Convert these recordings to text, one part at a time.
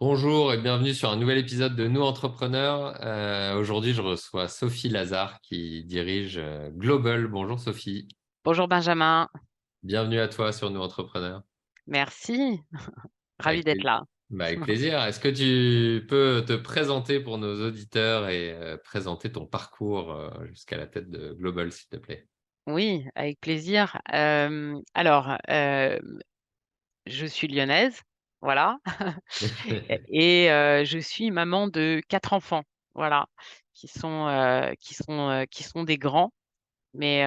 Bonjour et bienvenue sur un nouvel épisode de Nous Entrepreneurs. Aujourd'hui, je reçois Sophie Lazare qui dirige Global. Bonjour Sophie, Bonjour Benjamin, bienvenue à toi sur Nous Entrepreneurs. merci, ravi Avec, d'être pla- là. avec plaisir. Est-ce que tu peux te présenter pour nos auditeurs et présenter ton parcours jusqu'à la tête de Global, s'il te plaît? Oui, avec plaisir. Alors, je suis lyonnaise, voilà, et je suis maman de 4 enfants, voilà, qui sont des grands, mais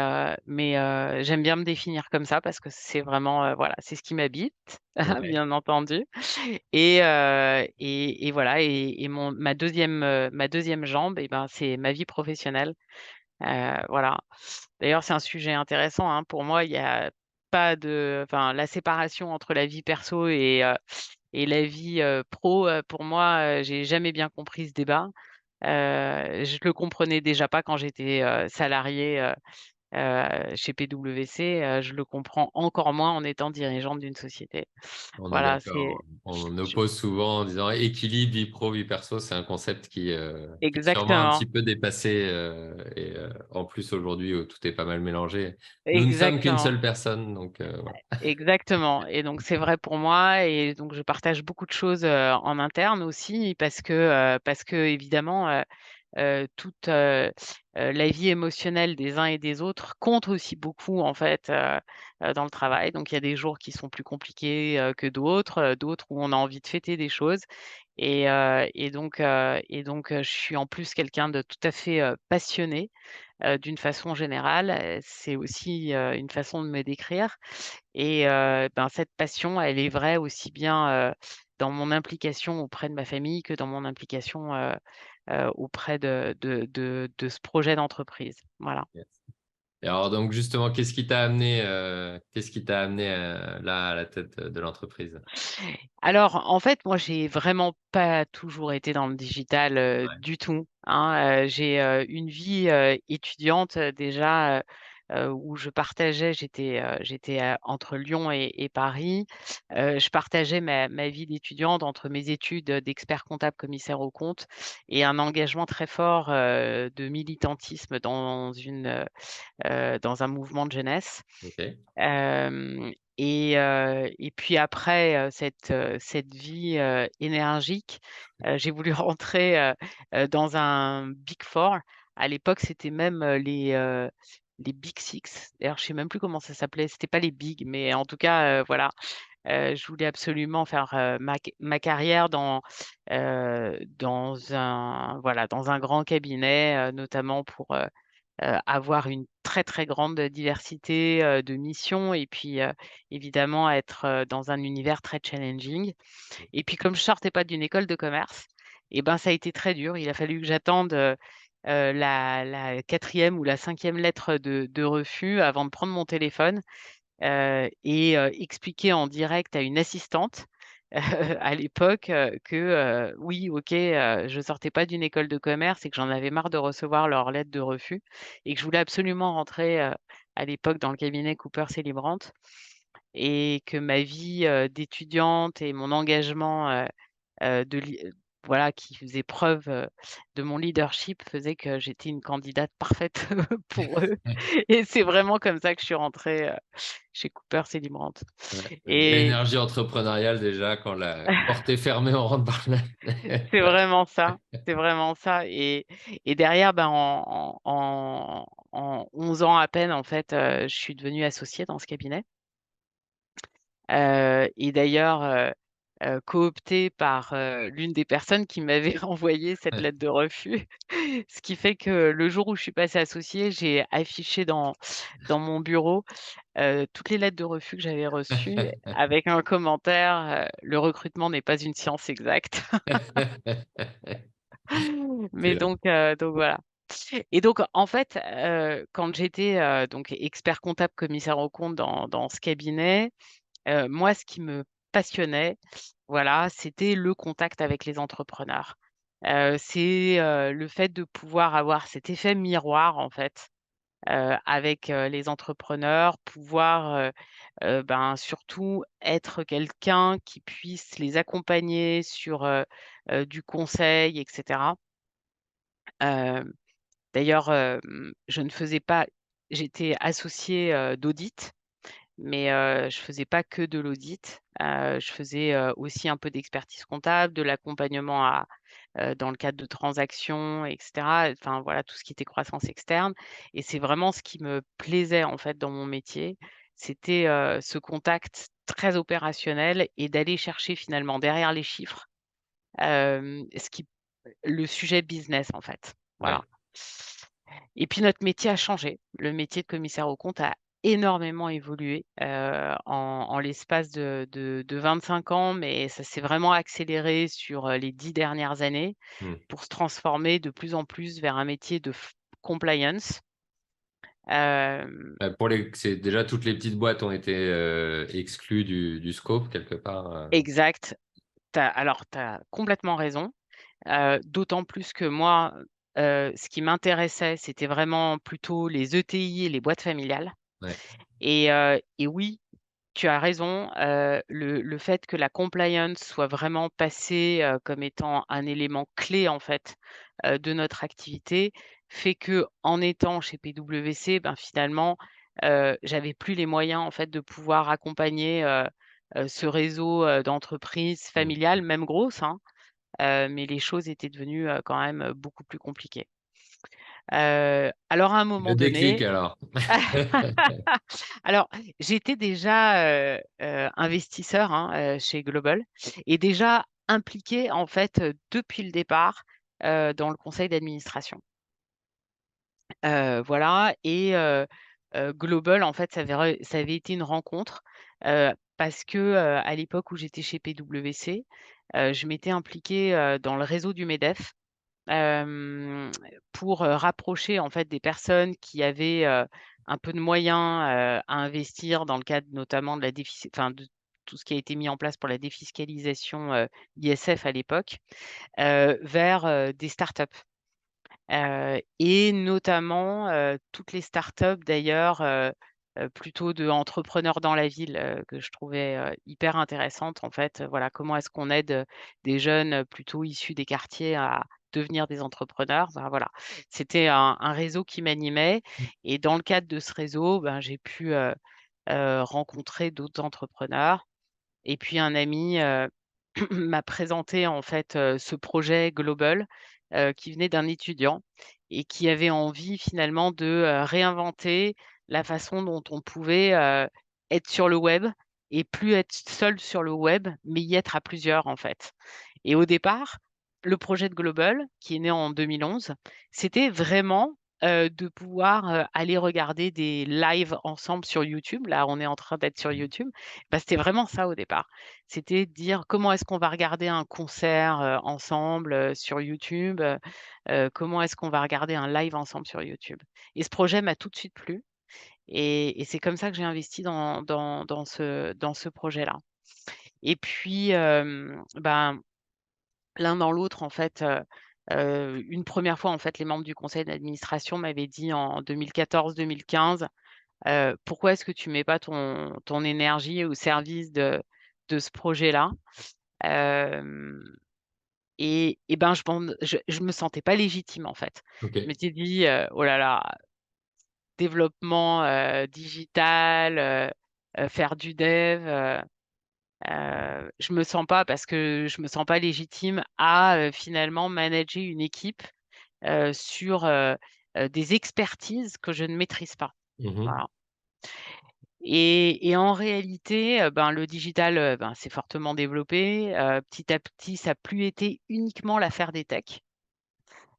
j'aime bien me définir comme ça parce que c'est vraiment, voilà, c'est ce qui m'habite, Ouais. bien entendu, et voilà, et ma deuxième jambe, et ben, c'est ma vie professionnelle. Voilà. D'ailleurs, c'est un sujet intéressant, hein. Pour moi, il y a pas de enfin, la séparation entre la vie perso et la vie, pro, pour moi, j'ai jamais bien compris ce débat. Je le comprenais déjà pas quand j'étais, salariée, chez PwC, je le comprends encore moins en étant dirigeante d'une société. On est Voilà, c'est d'accord. On je oppose souvent en disant équilibre, vie pro, vie perso. C'est un concept qui est sûrement un petit exactement, peu dépassé. En plus, aujourd'hui, où tout est pas mal mélangé. Nous ne sommes qu'une exactement. seule personne. Donc, voilà. Exactement, et donc c'est vrai pour moi, et donc je partage beaucoup de choses, en interne aussi parce que évidemment, toute, la vie émotionnelle des uns et des autres compte aussi beaucoup en fait, dans le travail. Donc il y a des jours qui sont plus compliqués, que d'autres où on a envie de fêter des choses, et donc je suis en plus quelqu'un de tout à fait, passionné, d'une façon générale. C'est aussi, une façon de me décrire, et ben, cette passion, elle est vraie aussi bien, dans mon implication auprès de ma famille que dans mon implication, auprès de ce projet d'entreprise. Voilà. Yes. Et alors, donc, justement, qu'est-ce qui t'a amené là à la tête de l'entreprise? Alors, en fait, moi, j'ai vraiment pas toujours été dans le digital, Ouais. du tout, hein. J'ai, une vie, étudiante, déjà, où je partageais j'étais, entre Lyon et Paris. Je partageais ma vie d'étudiante entre mes études, d'expert comptable commissaire aux comptes et un engagement très fort, de militantisme dans un mouvement de jeunesse. OK. Et puis après, cette vie, énergique, j'ai voulu rentrer, dans un Big Four. À l'époque, c'était même, les Big Six. D'ailleurs, je sais même plus comment ça s'appelait. C'était pas les Big, mais en tout cas, voilà. Je voulais absolument faire, ma carrière dans un grand cabinet, notamment pour, avoir une très, très grande diversité, de missions, et puis, évidemment être, dans un univers très challenging, et puis comme je sortais pas d'une école de commerce, et ben, ça a été très dur. Il a fallu que j'attende, la 4e ou la 5e lettre de refus avant de prendre mon téléphone, et expliquer en direct à une assistante, à l'époque, que, oui, OK, je sortais pas d'une école de commerce et que j'en avais marre de recevoir leurs lettres de refus, et que je voulais absolument rentrer, à l'époque dans le cabinet Cooper Celebrant, et que ma vie, d'étudiante et mon engagement, de li voilà, qui faisait preuve, de mon leadership, faisait que j'étais une candidate parfaite pour eux, et c'est vraiment comme ça que je suis rentrée, chez Cooper Celebrant. Ouais. Et L'énergie entrepreneuriale, déjà, quand la porte est fermée, on rentre par la c'est fenêtre. vraiment ça, c'est vraiment ça, et derrière, ben, en 11 ans à peine, en fait, je suis devenue associée dans ce cabinet, et d'ailleurs, cooptée par, l'une des personnes qui m'avait renvoyé cette lettre de refus. Ce qui fait que le jour où je suis passée associée, j'ai affiché dans mon bureau, toutes les lettres de refus que j'avais reçues avec un commentaire, «Le recrutement n'est pas une science exacte». Mais Excellent. donc voilà. Et donc en fait, quand j'étais, donc expert comptable commissaire aux comptes dans ce cabinet, moi ce qui me passionnait, voilà, c'était le contact avec les entrepreneurs. C'est, le fait de pouvoir avoir cet effet miroir en fait, avec, les entrepreneurs, pouvoir, ben, surtout être quelqu'un qui puisse les accompagner sur, du conseil et cetera. Hem, D'ailleurs, je ne faisais pas j'étais associée, d'audit, mais je faisais pas que de l'audit. Je faisais, aussi un peu d'expertise comptable, de l'accompagnement dans le cadre de transactions et cetera. Enfin voilà, tout ce qui était croissance externe et c'est vraiment ce qui me plaisait en fait dans mon métier. C'était, ce contact très opérationnel et d'aller chercher finalement derrière les chiffres, ce qui le sujet business en fait. Voilà. Ouais. Et puis notre métier a changé. Le métier de commissaire aux comptes a énormément évolué, en l'espace de 25 ans, mais ça s'est vraiment accéléré sur, les 10 dernières années Mmh. pour se transformer de plus en plus vers un métier de compliance. Hem, Pour les c'est déjà toutes les petites boîtes ont été, exclues du scope quelque part. exact. Tu as complètement raison, d'autant plus que moi, ce qui m'intéressait, c'était vraiment plutôt les ETI et les boîtes familiales Ouais. et oui, tu as raison, le fait que la compliance soit vraiment passée, comme étant un élément clé, en fait, de notre activité, fait que en étant chez PwC, ben, finalement, j'avais plus les moyens, en fait, de pouvoir accompagner, ce réseau, d'entreprises Mmh. familiales, même grosses, hein, mais les choses étaient devenues, quand même, beaucoup plus compliquées. Alors à un Le moment déclic donné alors. alors, j'étais déjà, investisseur, hein, chez Global et déjà impliquée en fait, depuis le départ, dans le conseil d'administration. Voilà et Global en fait, ça avait été une rencontre, parce que, à l'époque où j'étais chez PwC, je m'étais impliquée, dans le réseau du MEDEF. Hem, pour, rapprocher en fait des personnes qui avaient, un peu de moyens, à investir dans le cadre notamment de la de tout ce qui a été mis en place pour la défiscalisation, ISF à l'époque, vers, des startups. Et notamment, toutes les startups d'ailleurs, plutôt d'entrepreneurs dans la ville, que je trouvais, hyper intéressantes en fait. Voilà, comment est-ce qu'on aide, des jeunes, plutôt issus des quartiers à devenir des entrepreneurs? Ben, voilà, c'était un réseau qui m'animait et dans le cadre de ce réseau, ben, j'ai pu, rencontrer d'autres entrepreneurs et puis un ami, m'a présenté en fait, ce projet global, qui venait d'un étudiant et qui avait envie finalement de, réinventer la façon dont on pouvait, être sur le web et plus être seul sur le web, mais y être à plusieurs en fait. Et au départ, le projet de Global, qui est né en 2011, c'était vraiment, de pouvoir, aller regarder des lives ensemble sur YouTube. Là, on est en train d'être sur YouTube. Bah, c'était vraiment ça au départ. C'était de dire: «Comment est-ce qu'on va regarder un concert, ensemble, sur YouTube? Comment est-ce qu'on va regarder un live ensemble sur YouTube?» Et ce projet m'a tout de suite plu et c'est comme ça que j'ai investi dans ce projet-là. Et puis, ben, l'un dans l'autre, en fait, une première fois, en fait, les membres du conseil d'administration m'avaient dit en 2014-2015, «Pourquoi est-ce que tu mets pas ton énergie au service de ce projet-là?» Hem et ben, je me sentais pas légitime, en fait. Je OK. m'étais dit, «Oh là là, développement, digital, faire du dev, je me sens pas parce que je me sens pas légitime à, finalement manager une équipe, sur, des expertises que je ne maîtrise pas». Mmh mh. Voilà et en réalité, ben, le digital, ben, s'est fortement développé, petit à petit, ça a plus été uniquement l'affaire des techs.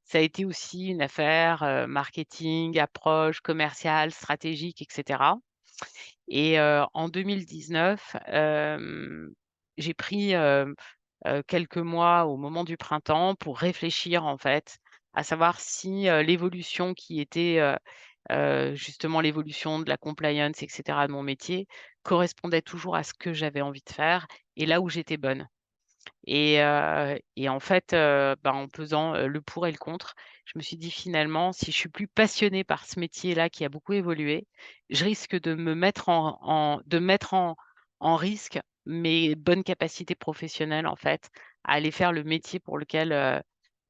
Ça a été aussi une affaire, marketing, approche commerciale, stratégique et cetera et en 2019, j'ai pris, quelques mois au moment du printemps pour réfléchir en fait, à savoir si, l'évolution qui était, justement l'évolution de la compliance et cetera de mon métier, correspondait toujours à ce que j'avais envie de faire et là où j'étais bonne. Et en fait, bah, en pesant, le pour et le contre, je me suis dit: «Finalement, si je suis plus passionnée par ce métier-là qui a beaucoup évolué, je risque de me mettre de mettre en risque mes bonnes capacités professionnelles, en fait, à aller faire le métier pour lequel,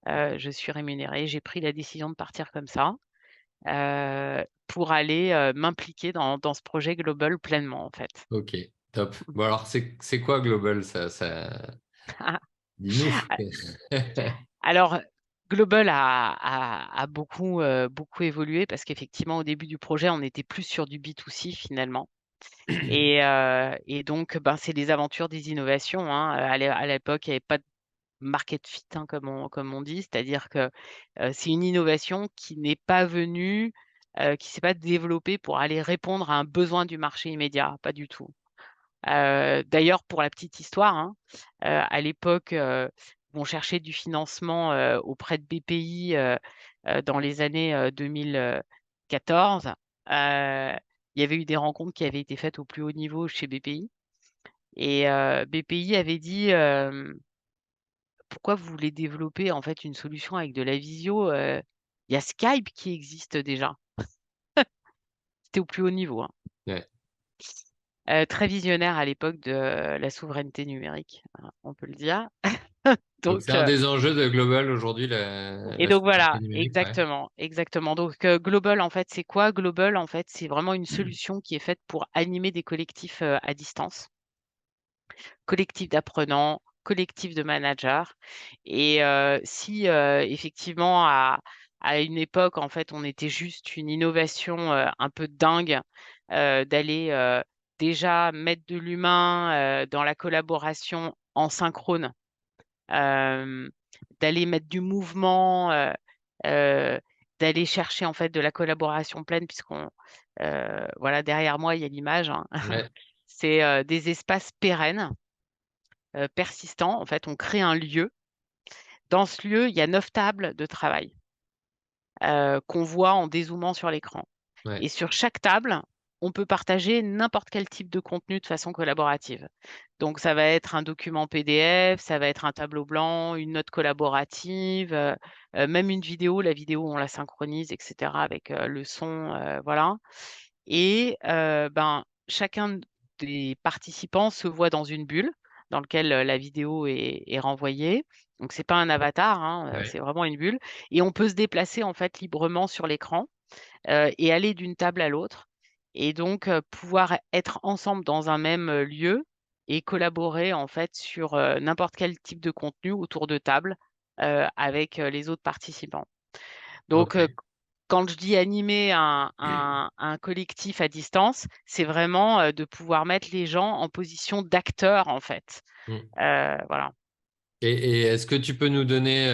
je suis rémunérée». J'ai pris la décision de partir comme ça, pour aller, m'impliquer dans ce projet Global pleinement, en fait. OK, top. Bon alors c'est quoi Global? Dis-nous. Alors, Global a beaucoup, beaucoup évolué parce qu'effectivement, au début du projet, on était plus sur du B2C finalement et donc ben, c'est les aventures des innovations, hein. À l'époque, il y avait pas de market fit, hein, comme on dit. C'est-à-dire que, c'est une innovation qui n'est pas venue, qui s'est pas développée pour aller répondre à un besoin du marché immédiat, pas du tout. D'ailleurs, pour la petite histoire, hein, à l'époque, où on cherchait du financement, auprès de BPI, dans les années, 2014, il y avait eu des rencontres qui avaient été faites au plus haut niveau chez BPI et BPI avait dit, «Pourquoi vous voulez développer, en fait, une solution avec de la visio? Il y a Skype qui existe déjà». C'était au plus haut niveau, hein. Ouais. Très visionnaire à l'époque de la souveraineté numérique, voilà, on peut le dire. Donc c'est Donc un des enjeux de Global aujourd'hui, la donc souveraineté voilà, numérique, ouais. exactement, exactement. Donc Global, en fait, c'est quoi? Global, en fait, c'est vraiment une solution qui est faite pour animer des collectifs, à distance. Collectif d'apprenants, collectif de managers et si, effectivement à une époque, en fait, on était juste une innovation, un peu dingue, d'aller, déjà mettre de l'humain, dans la collaboration en synchrone, hem, d'aller mettre du mouvement, heu, d'aller chercher, en fait, de la collaboration pleine puisqu'on voilà, derrière moi, il y a l'image, hein. Ouais, C'est, des espaces pérennes persistant. En fait, on crée un lieu. Dans ce lieu, il y a 9 tables de travail, qu'on voit en dézoomant sur l'écran ouais. et sur chaque table, on peut partager n'importe quel type de contenu de façon collaborative. Donc ça va être un document PDF, ça va être un tableau blanc, une note collaborative, même une vidéo. La vidéo, on la synchronise et cetera avec, le son, voilà et ben, chacun des participants se voit dans une bulle dans lequel, la vidéo est renvoyée. Donc c'est pas un avatar, hein, Ouais. c'est vraiment une bulle et on peut se déplacer en fait librement sur l'écran, et aller d'une table à l'autre et donc pouvoir être ensemble dans un même, lieu et collaborer en fait sur, n'importe quel type de contenu autour de table, avec, les autres participants. Donc OK. quand je dis animer un collectif à distance, c'est vraiment, de pouvoir mettre les gens en position d'acteurs, en fait. Mmh. Voilà. Et est-ce que tu peux nous donner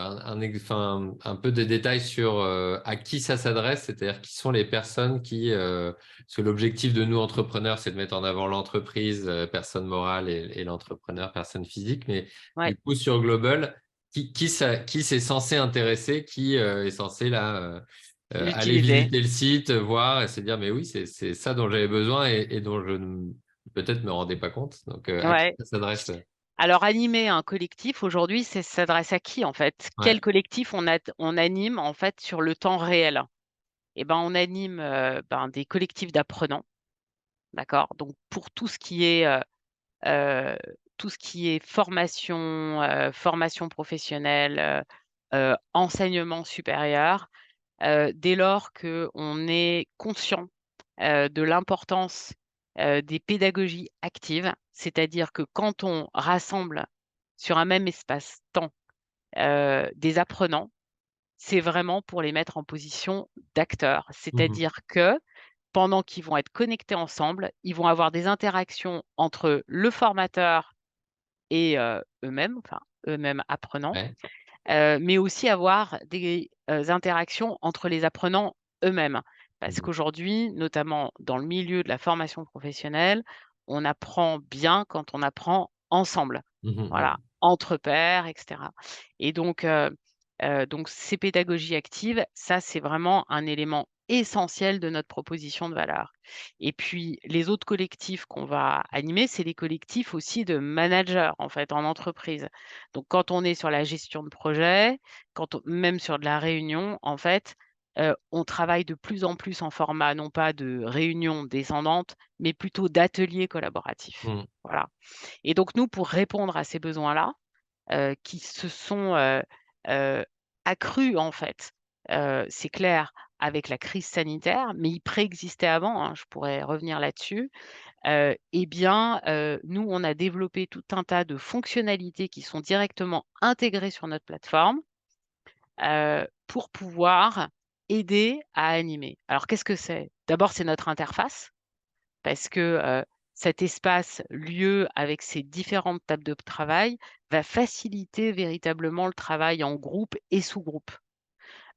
enfin, un peu des détails sur à qui ça s'adresse, c'est-à-dire qui sont les personnes parce que l'objectif de nous entrepreneurs, c'est de mettre en avant l'entreprise, personne morale, et l'entrepreneur, personne physique, mais Ouais, du coup sur Global, qui c'est censé intéresser, qui est censé là aller l'utiliser. visiter le site, voir et se dire mais oui, c'est ça dont j'avais besoin et dont je peut-être me rendais pas compte. Donc à qui Ouais. ça s'adresse? Alors animer un collectif aujourd'hui, c'est s'adresse à qui, en fait? Quel Ouais. collectif on anime, en fait, sur le temps réel? Et ben, on anime, ben, des collectifs d'apprenants, d'accord? Donc pour heu, tout ce qui est formation, formation professionnelle, enseignement supérieur, dès lors qu'on est conscient, de l'importance, des pédagogies actives, c'est-à-dire que quand on rassemble sur un même espace-temps, des apprenants, c'est vraiment pour les mettre en position d'acteurs. Mhm. C'est-à-dire que, pendant qu'ils vont être connectés ensemble, ils vont avoir des interactions entre le formateur et eux-mêmes, enfin, eux-mêmes apprenants, Ouais. mais aussi avoir des, interactions entre les apprenants eux-mêmes. Parce Mhm. qu'aujourd'hui, notamment dans le milieu de la formation professionnelle, on apprend bien quand on apprend ensemble. Mhm. Voilà, Mhm. entre pairs et cetera et donc ces pédagogies actives, ça, c'est vraiment un élément essentiel de notre proposition de valeur. Et puis les autres collectifs qu'on va animer, c'est les collectifs aussi de managers, en fait, en entreprise. Donc quand on est sur la gestion de projet, même sur de la réunion, en fait, on travaille de plus en plus en format non pas de réunion descendante, mais plutôt d'ateliers collaboratifs. Mmh. Voilà. Et donc nous, pour répondre à ces besoins-là, qui se sont, heu, accrus en fait, c'est clair avec la crise sanitaire, mais ils préexistaient avant, hein, je pourrais revenir là-dessus. Et bien, nous, on a développé tout un tas de fonctionnalités qui sont directement intégrées sur notre plateforme, pour pouvoir aider à animer. Alors qu'est-ce que c'est? D'abord, c'est notre interface parce que, cet espace lieu avec ses différentes tables de travail va faciliter véritablement le travail en groupe et sous-groupe.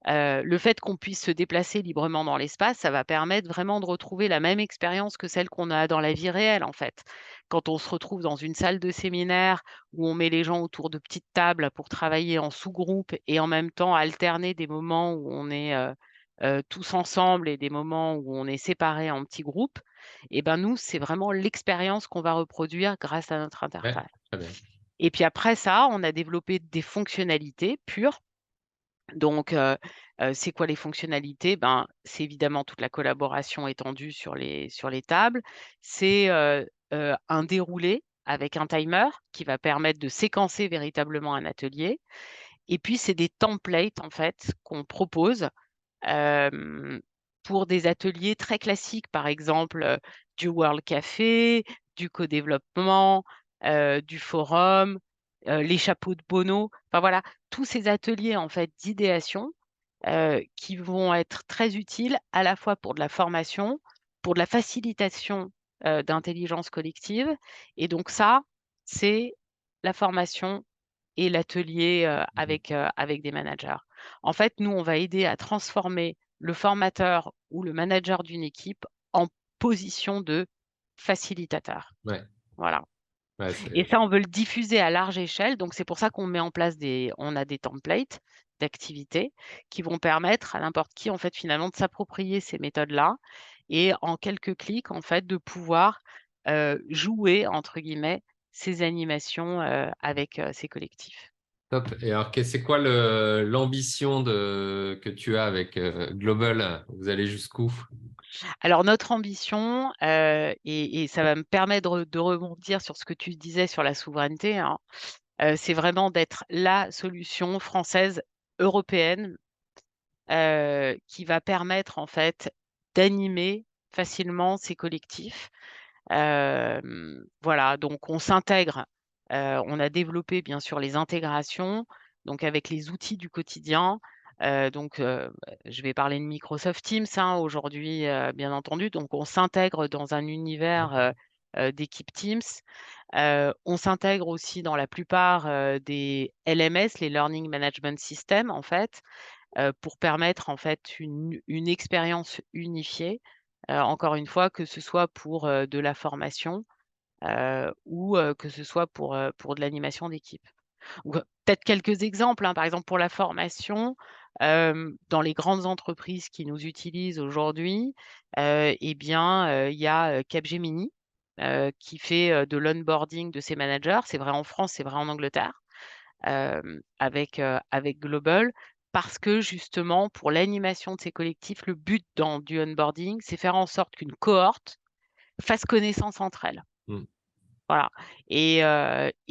Le fait qu'on puisse se déplacer librement dans l'espace, ça va permettre vraiment de retrouver la même expérience que celle qu'on a dans la vie réelle, en fait. Quand on se retrouve dans une salle de séminaire où on met les gens autour de petites tables pour travailler en sous-groupe et en même temps alterner des moments où on est, tous ensemble et des moments où on est séparés en petits groupes, et ben, nous, c'est vraiment l'expérience qu'on va reproduire grâce à notre Ouais, interface. très bien. Et puis après ça, on a développé des fonctionnalités pures. Donc, c'est quoi les fonctionnalités? Ben, c'est évidemment toute la collaboration étendue sur les tables. C'est, un déroulé avec un timer qui va permettre de séquencer véritablement un atelier. Et puis c'est des templates en fait qu'on propose, hem, pour des ateliers très classiques, par exemple, du World Café, du co-développement, du forum, les chapeaux de Bono. Enfin voilà, tous ces ateliers en fait d'idéation, qui vont être très utiles à la fois pour de la formation, pour de la facilitation, d'intelligence collective. Et donc ça, c'est la formation et l'atelier, Mmh. avec des managers. En fait, nous, on va aider à transformer le formateur ou le manager d'une équipe en position de facilitateur. Ouais, Voilà. ouais, Et c'est ça, on veut le diffuser à large échelle, donc c'est pour ça qu'on met en place on a des templates d'activités qui vont permettre à n'importe qui, en fait, finalement, de s'approprier ces méthodes-là et en quelques clics, en fait, de pouvoir, «jouer» entre guillemets ces animations, avec, ces collectifs. top. Et alors, c'est quoi l'ambition que tu as avec Global? Vous allez jusqu'où? Alors notre ambition, et ça va me permettre de rebondir sur ce que tu disais sur la souveraineté, hein, c'est vraiment d'être la solution française, européenne, qui va permettre en fait d'animer facilement ces collectifs. Voilà, donc on s'intègre, on a développé bien sûr les intégrations, donc avec les outils du quotidien, donc je vais parler de Microsoft Teams, hein, aujourd'hui, bien entendu, donc on s'intègre dans un Ouais, univers, d'équipe Teams. On s'intègre aussi dans la plupart, des LMS, les Learning Management System en fait, pour permettre en fait une expérience unifiée, encore une fois, que ce soit pour, de la formation, ou que ce soit pour de l'animation d'équipe. Ou, peut-être quelques exemples, hein. Par exemple, pour la formation, dans les grandes entreprises qui nous utilisent aujourd'hui, et bien, il y a, Capgemini, qui fait, de l'onboarding de ses managers. C'est vrai en France, c'est vrai en Angleterre, avec Global. Parce que justement, pour l'animation de ces collectifs, le but dans du onboarding, c'est faire en sorte qu'une cohorte fasse connaissance entre elles. mmh, Voilà. Et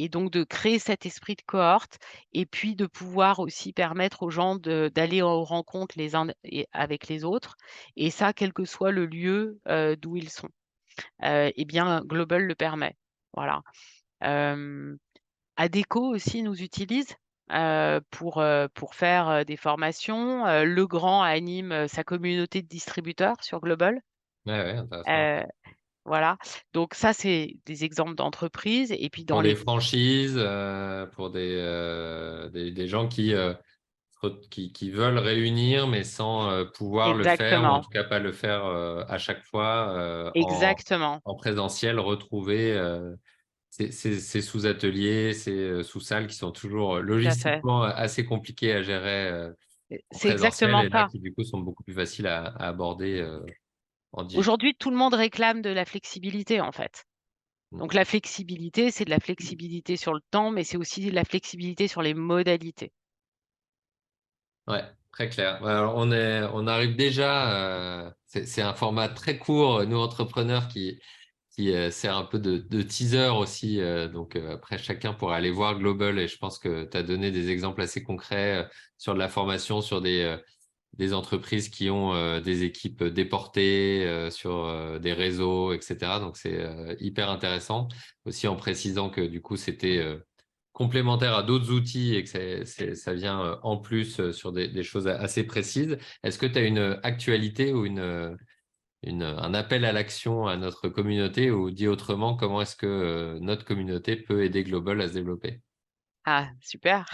donc de créer cet esprit de cohorte et puis de pouvoir aussi permettre aux gens d'aller aux rencontres les uns et avec les autres, et ça, quel que soit le lieu, d'où ils sont. Et bien Global le permet. Voilà. Hem, Adecco aussi nous utilise, pour faire, des formations. Legrand anime, sa communauté de distributeurs sur Global. ouais, ouais, intéressant. Heu Voilà, donc ça, c'est des exemples d'entreprises et puis dans Pour les des franchises, pour des gens qui veulent réunir, mais sans pouvoir le faire, ou en exactement, tout cas pas le faire à chaque fois exactement, en présentiel, retrouver ces sous-ateliers, ces sous-salles qui sont toujours tout à fait. logistiquement assez compliquées à gérer. en C'est présentiel exactement et là ça. qui du coup sont beaucoup plus faciles à aborder en digital. Aujourd'hui, tout le monde réclame de la flexibilité, en fait. Mm. Donc la flexibilité, c'est de la flexibilité sur le temps, mais c'est aussi de la flexibilité sur les modalités. Ouais, très clair. Ouais, alors, on arrive déjà, c'est un format très court, nous entrepreneurs, qui sert un peu de teaser aussi. Donc après, chacun pourra aller voir Global et je pense que tu as donné des exemples assez concrets sur de la formation, sur des entreprises qui ont des équipes déportées, sur des réseaux, etc. Donc c'est hyper intéressant. Aussi en précisant que du coup, c'était complémentaire à d'autres outils et que ça vient en plus sur des choses assez précises. Est-ce que tu as une actualité ou un appel à l'action à notre communauté ou dit autrement, comment est-ce que notre communauté peut aider Global à se développer? Ah, super.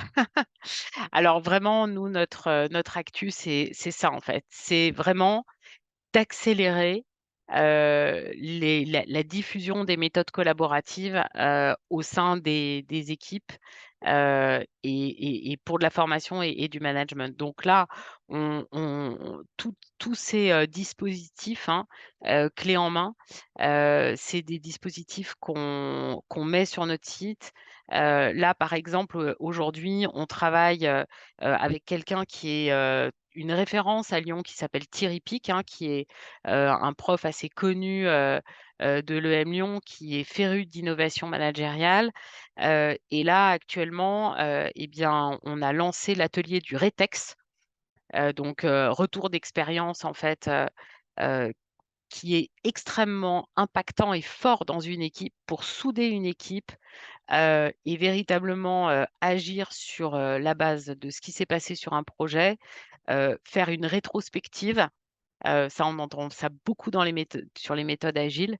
Alors vraiment, nous, notre actu, c'est ça, en fait. C'est vraiment d'accélérer, la diffusion des méthodes collaboratives, au sein des équipes, et pour de la formation et du management. Donc là, tous ces, dispositifs, hein, clés en main, c'est des dispositifs qu'on met sur notre site. Là, par exemple, aujourd'hui, on travaille, avec quelqu'un qui est, une référence à Lyon qui s'appelle Thierry Pic, hein, qui est, un prof assez connu, de l'EM Lyon, qui est féru d'innovation managériale. Et là, actuellement, et bien, on a lancé l'atelier du rétex, donc retour d'expérience en fait, heu, qui est extrêmement impactant et fort dans une équipe pour souder une équipe, et véritablement, agir sur, la base de ce qui s'est passé sur un projet, faire une rétrospective. Ça, on entend ça beaucoup dans les méthodes sur les méthodes agiles,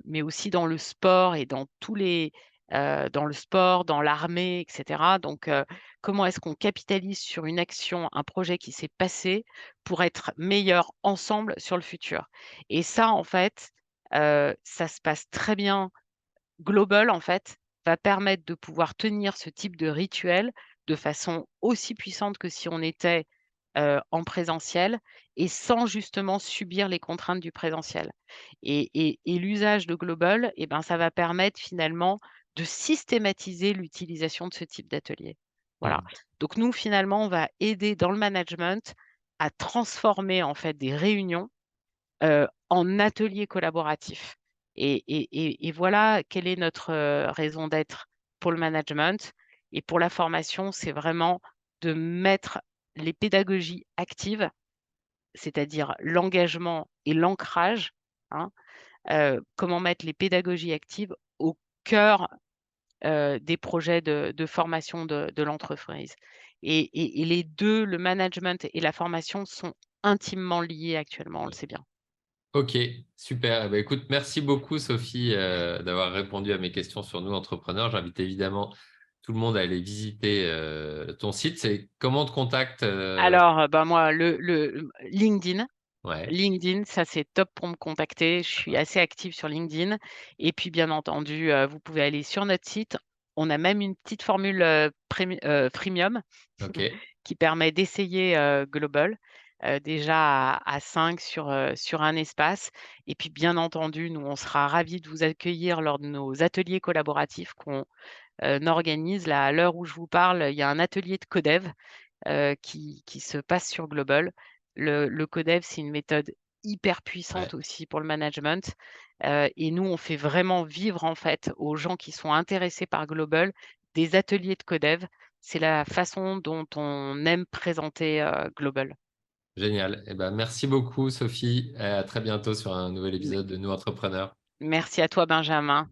mais aussi dans le sport et dans tous les dans le sport, dans l'armée et cetera. Donc, comment est-ce qu'on capitalise sur une action, un projet qui s'est passé pour être meilleurs ensemble sur le futur? Et ça, en fait, ça se passe très bien. Global, en fait, va permettre de pouvoir tenir ce type de rituel de façon aussi puissante que si on était, en présentiel et sans justement subir les contraintes du présentiel. Et l'usage de Global et ben, ça va permettre finalement de systématiser l'utilisation de ce type d'atelier. Voilà. Hmm. Donc nous, finalement, on va aider dans le management à transformer, en fait, des réunions en atelier collaboratif et voilà quelle est notre, raison d'être pour le management et pour la formation, c'est vraiment de mettre les pédagogies actives, c'est-à-dire l'engagement et l'ancrage, hein, comment mettre les pédagogies actives au cœur, des projets de formation de l'entreprise et les 2, le management et la formation sont intimement liés actuellement, on le sait bien. Ok, super. Eh ben, écoute, merci beaucoup Sophie d'avoir répondu à mes questions sur nous entrepreneurs. J'invite évidemment tout le monde à aller visiter ton site. C'est comment on te contacte Alors, bah, moi, le LinkedIn. Ouais, LinkedIn, ça, c'est top pour me contacter. Je suis assez active sur LinkedIn et puis, bien entendu, vous pouvez aller sur notre site. On a même une petite formule, freemium ok, qui permet d'essayer, Global, déjà à 5 sur un espace et puis, bien entendu, nous, on sera ravis de vous accueillir lors de nos ateliers collaboratifs qu'on, organise. Là, à l'heure où je vous parle, il y a un atelier de codev qui se passe sur Global. Le Codev, c'est une méthode hyper puissante ouais, aussi pour le management, et nous, on fait vraiment vivre, en fait, aux gens qui sont intéressés par Global, des ateliers de Codev. C'est la façon dont on aime présenter, Global. génial. Eh ben, merci beaucoup Sophie. À très bientôt sur un nouvel épisode de Nous Entrepreneurs. Merci à toi, Benjamin.